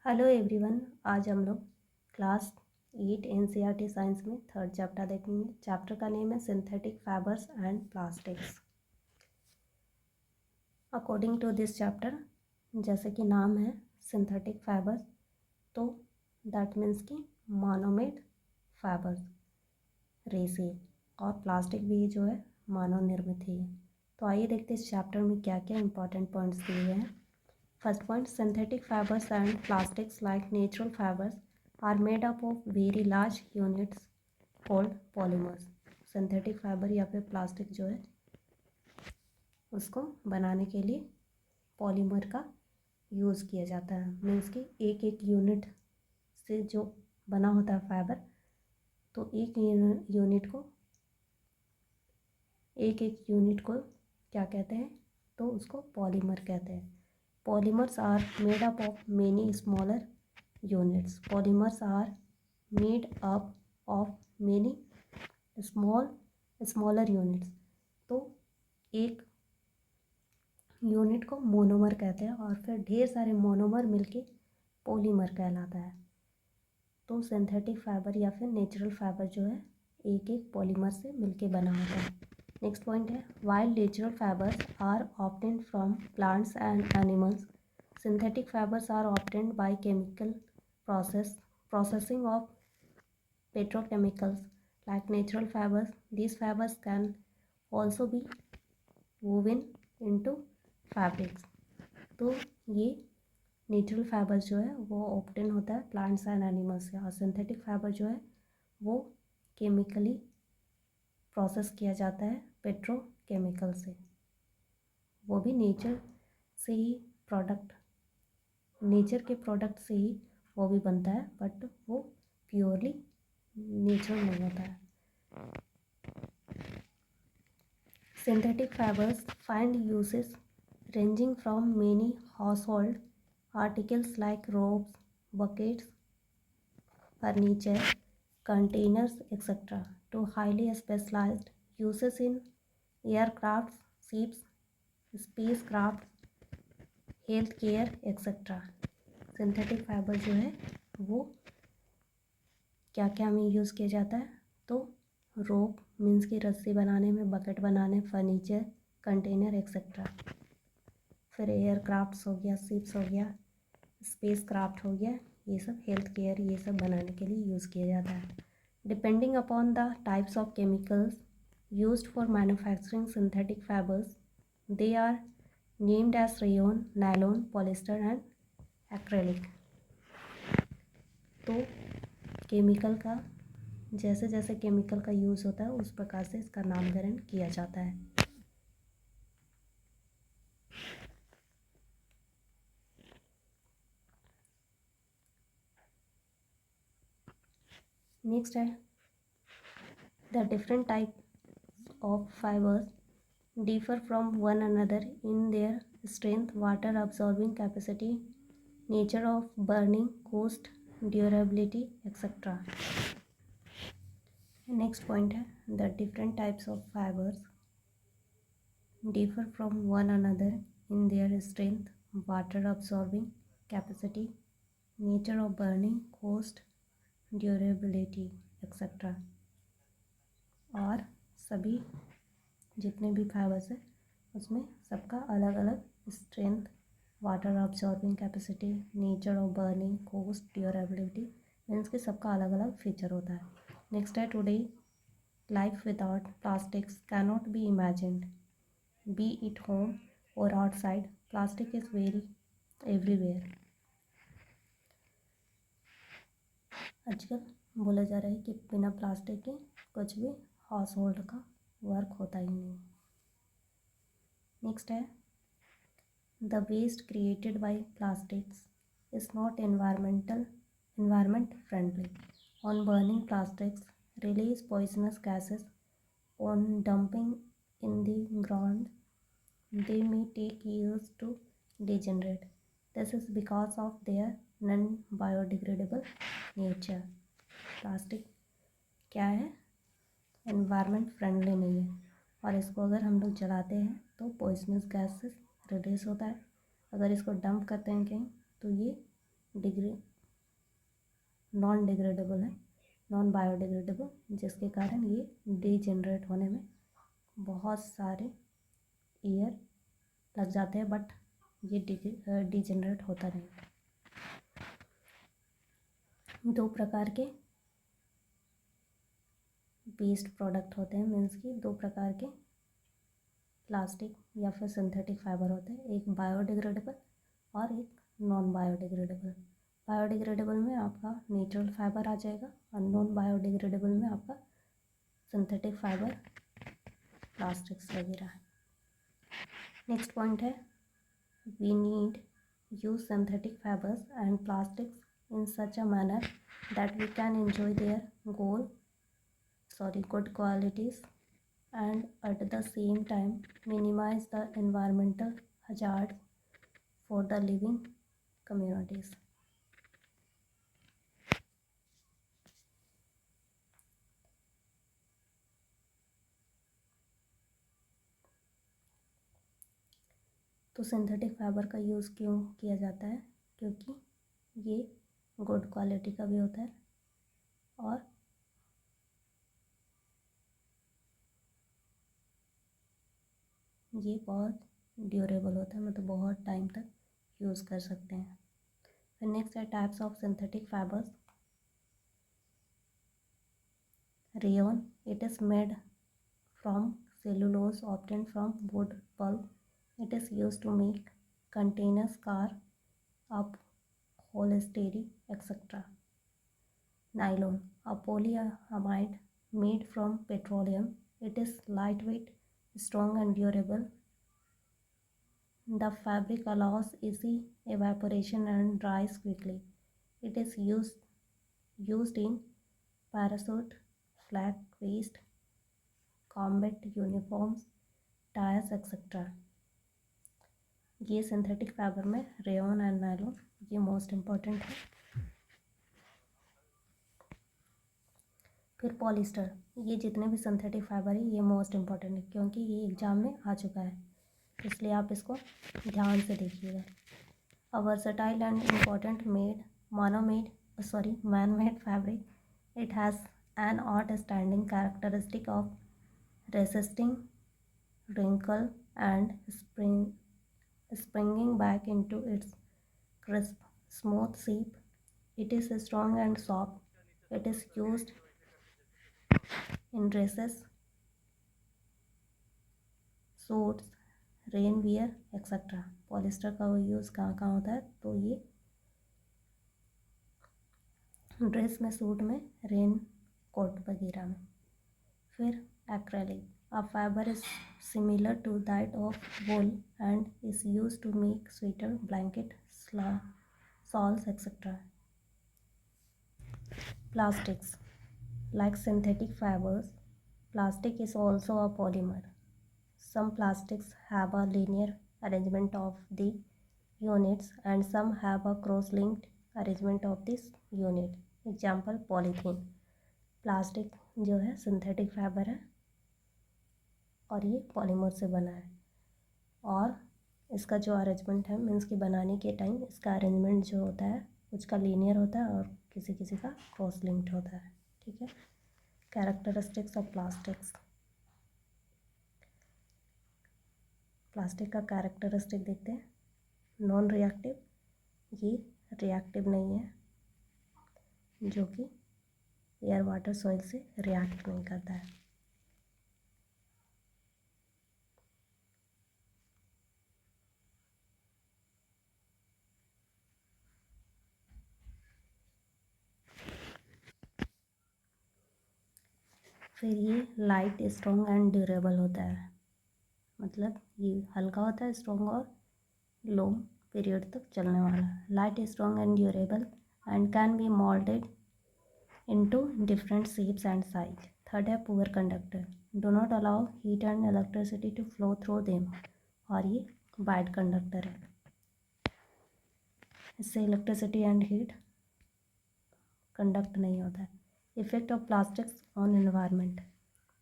Hello everyone. आज हम लोग क्लास 8 एनसीईआरटी साइंस में थर्ड चैप्टर देखेंगे। चैप्टर का नेम है synthetic fibres and plastics. According to this chapter, जैसे कि नाम है सिंथेटिक फाइबर्स, तो दैट मीन्स कि मोनोमेड फाइबर्स रेसे, और प्लास्टिक भी जो है मानव निर्मित ही है। तो आइए देखते हैं इस चैप्टर में क्या क्या इंपॉर्टेंट पॉइंट्स दिए गए हैं। First point, synthetic fibers and plastics like natural fibers are made up of very large units called polymers. Synthetic fiber या फिर प्लास्टिक जो है उसको बनाने के लिए पॉलीमर का यूज़ किया जाता है। मीन्स कि एक एक यूनिट से जो बना होता है फाइबर, तो एक यूनिट को क्या कहते हैं, तो उसको पॉलीमर कहते हैं। Polymers are made up of many smaller units. Polymers are made up of many smaller units. तो एक यूनिट को मोनोमर कहते हैं और फिर ढेर सारे मोनोमर मिलके पॉलीमर कहलाता है। तो सिंथेटिक फाइबर या फिर नेचुरल फाइबर जो है एक एक पॉलीमर से मिलके बना होता है। नेक्स्ट पॉइंट है, while natural fibers are obtained from plants and animals, synthetic fibers are obtained by chemical processing of petrochemicals. Like natural fibers, these fibers can also be woven into fabrics. तो ये natural fibre जो है वो obtain होता है plants and animals से, और synthetic fibre जो है वो केमिकली प्रोसेस किया जाता है पेट्रोकेमिकल से। वो भी नेचर के प्रोडक्ट से ही वो भी बनता है, बट वो प्योरली नेचुरल नहीं होता है। Synthetic fibres find uses ranging from many household articles like ropes, buckets, furniture, containers, etc. to highly specialized uses in aircrafts, ships, spacecraft, health care etcetera. Synthetic fibre जो है वो क्या क्या में यूज़ किया जाता है, तो रोप मीन्स की रस्सी बनाने में, बकेट बनाने, फर्नीचर, कंटेनर एक्सेट्रा। फिर एयरक्राफ्ट्स हो गया, शिप्स हो गया, स्पेस क्राफ्ट हो गया, ये सब हेल्थ केयर ये सब बनाने के लिए यूज़ किया जाता है। Depending upon the types of chemicals used for manufacturing synthetic fibres, they are named as rayon, nylon, polyester and acrylic. तो केमिकल का जैसे जैसे केमिकल का यूज़ होता है उस प्रकार से इसका नामकरण किया जाता है। नेक्स्ट है, the different type of fibres differ from one another in their strength, water absorbing capacity, nature of burning, cost, durability, etc. Next point है, the different types of fibers differ from one another in their strength, water absorbing capacity, nature of burning, cost, durability, etc. और सभी जितने भी fibres है उसमें सबका अलग अलग strength, water absorbing capacity, nature of burning, cost, durability, means कि सबका अलग अलग फीचर होता है। नेक्स्ट है, today life without plastics cannot be imagined, be it home और outside, plastic is very everywhere. आजकल बोला जा रहा है कि बिना प्लास्टिक के कुछ भी हाउस होल्ड का वर्क होता ही नहीं। नेक्स्ट है, the waste created by plastics is not environment friendly. On burning plastics release poisonous gases. On dumping in the ground, they may take years to degenerate. This is because of their non-biodegradable nature. Plastic क्या है, environment friendly नहीं है, और इसको अगर हम लोग जलाते हैं तो पॉइजनस गैसेस रिलीज होता है। अगर इसको डंप करते हैं कहीं तो ये डिग्रे नॉन डिग्रेडेबल है, नॉन बायोडिग्रेडेबल, जिसके कारण ये डीजेनरेट होने में बहुत सारे ईयर लग जाते हैं, बट ये डीजेनरेट होता नहीं। दो प्रकार के वेस्ट प्रोडक्ट होते हैं, मीन्स कि दो प्रकार के प्लास्टिक या फिर सिंथेटिक फाइबर होते हैं, एक बायोडिग्रेडेबल और एक नॉन बायोडिग्रेडेबल। बायोडिग्रेडेबल में आपका नेचुरल फाइबर आ जाएगा और नॉन बायोडिग्रेडेबल में आपका सिंथेटिक फाइबर, प्लास्टिक्स वगैरह है। नेक्स्ट पॉइंट है, we need use synthetic fibres and plastics in such a manner that we can enjoy their good qualities and at the same time minimize the environmental hazards for the living communities. तो synthetic fibre का use क्यों किया जाता है? क्योंकि ये good quality का भी होता है और ये बहुत ड्यूरेबल होता है, मतलब बहुत टाइम तक यूज़ कर सकते हैं। फिर नेक्स्ट है types of synthetic fibres. Rayon, it is made from cellulose obtained from wood pulp. It is used to make containers, car, upholstery, etc. Nylon, a polyamide made from petroleum. It is lightweight, strong and durable. The fabric allows easy evaporation and dries quickly. It is used in parachute, flag vest, combat uniforms, tyres etcetera. ये synthetic fibre में rayon and nylon ये most important है। फिर polyester, ये जितने भी synthetic fibre है ये मोस्ट इम्पॉर्टेंट है क्योंकि ये एग्जाम में आ चुका है, इसलिए आप इसको ध्यान से देखिएगा। A versatile and important man made fabric, it has an outstanding characteristic of resisting wrinkle and springing back into its crisp, smooth shape. It is strong and soft. It is used in dresses, suits, Ranvier etcetera. Polyester का use कहाँ कहाँ होता है? तो ये dress में, suit में, rain coat वगैरह में। फिर acrylic, a fiber is similar to that of wool and is used to make sweater, blanket, shawls, etc. Plastics, like synthetic fibers, plastic is also a polymer. Some plastics have a linear arrangement of the units and some have a cross-linked arrangement of this unit. Example, polythene. Plastic जो है synthetic fibre है और ये polymer से बना है और इसका जो अरेंजमेंट है, मीन्स कि बनाने के टाइम इसका अरेंजमेंट जो होता है कुछ का लीनियर होता है और किसी किसी का क्रॉस लिंक्ड होता है। ठीक है। कैरेक्टरिस्टिक्स ऑफ प्लास्टिक्स, प्लास्टिक का कैरेक्टरिस्टिक देखते हैं। नॉन रिएक्टिव, ये रिएक्टिव नहीं है, जो कि एयर वाटर सॉइल से रिएक्ट नहीं करता है। फिर ये लाइट, स्ट्रॉन्ग एंड ड्यूरेबल होता है, मतलब ये हल्का होता है, स्ट्रॉन्ग और लॉन्ग पीरियड तक चलने वाला। Light, strong and durable and can be moulded into different shapes and size. Third है poor conductor, do not allow heat and electricity to flow through them, और ये बैड कंडक्टर है, इससे electricity and heat conduct नहीं होता है। Effect of plastics on environment,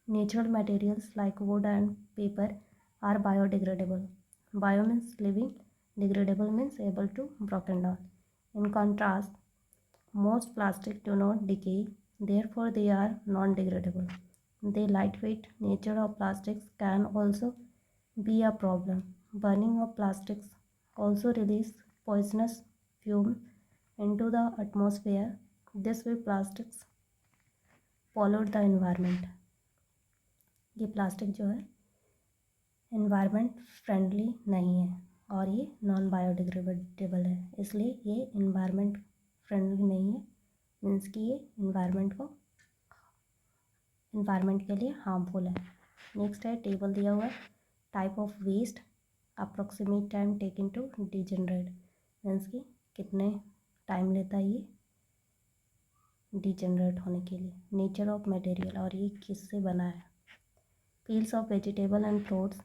natural materials like wood and paper are biodegradable. Bio means living, degradable means able to broken down. In contrast, most plastics do not decay, therefore they are non-degradable. The lightweight nature of plastics can also be a problem. Burning of plastics also release poisonous fume into the atmosphere. This way plastics pollute the environment. ये plastic जो है environment friendly नहीं है और ये non biodegradable है, इसलिए ये एनवायरनमेंट फ्रेंडली नहीं है, मीन्स कि ये एनवायरनमेंट के लिए हार्मफुल है। नेक्स्ट है टेबल दिया हुआ है type of waste, approximate time taken to degenerate, means कि कितने टाइम लेता है ये डिजनरेट होने के लिए। नेचर ऑफ मटेरियल, और ये किससे बना है। Peels of vegetable and fruits,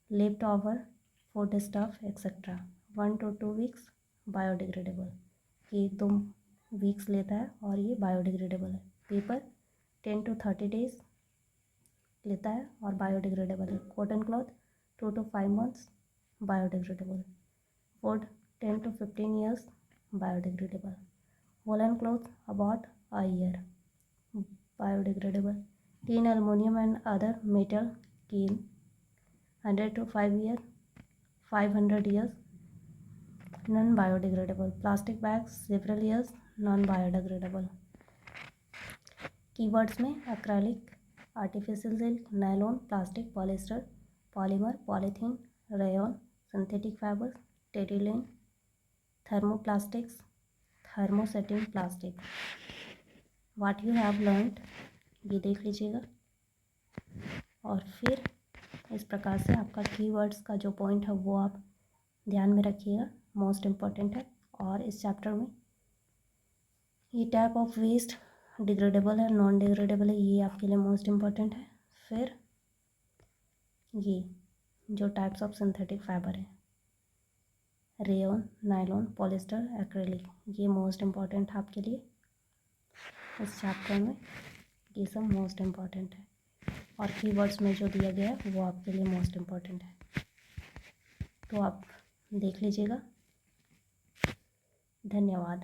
left over food stuff etcetera, 1 to 2 weeks biodegradable, ये 2 वीक्स लेता है और ये बायोडिग्रेडेबल है। पेपर 10 to 30 days लेता है और बायोडिग्रेडेबल है। Cotton cloth 2 to 5 months biodegradable. Would 10 to 15 years biodegradable. Woollen cloth about a year biodegradable. Tin, aluminium and other metal कीन 100 to 500 years non biodegradable. Plastic bags several years non biodegradable. Keywords में acrylic, artificial silk, nylon, plastic, polyester, polymer, polythene, rayon, synthetic fibres, terylene, thermoplastics, thermosetting plastic. What you have learned, ये देख लीजिएगा और फिर इस प्रकार से आपका कीवर्ड्स का जो पॉइंट है वो आप ध्यान में रखिएगा, मोस्ट इम्पॉर्टेंट है। और इस चैप्टर में ये टाइप ऑफ वेस्ट डिग्रेडेबल है, नॉन डिग्रेडेबल है, ये आपके लिए मोस्ट इम्पॉर्टेंट है। फिर ये जो टाइप्स ऑफ सिंथेटिक फाइबर है, रेयॉन, नायलॉन, पॉलिएस्टर, एक्रेलिक, ये मोस्ट इम्पॉर्टेंट है आपके लिए इस चैप्टर में, ये सब मोस्ट इम्पॉर्टेंट है। और कीवर्ड्स में जो दिया गया है वो आपके लिए मोस्ट इम्पॉर्टेंट है, तो आप देख लीजिएगा। धन्यवाद।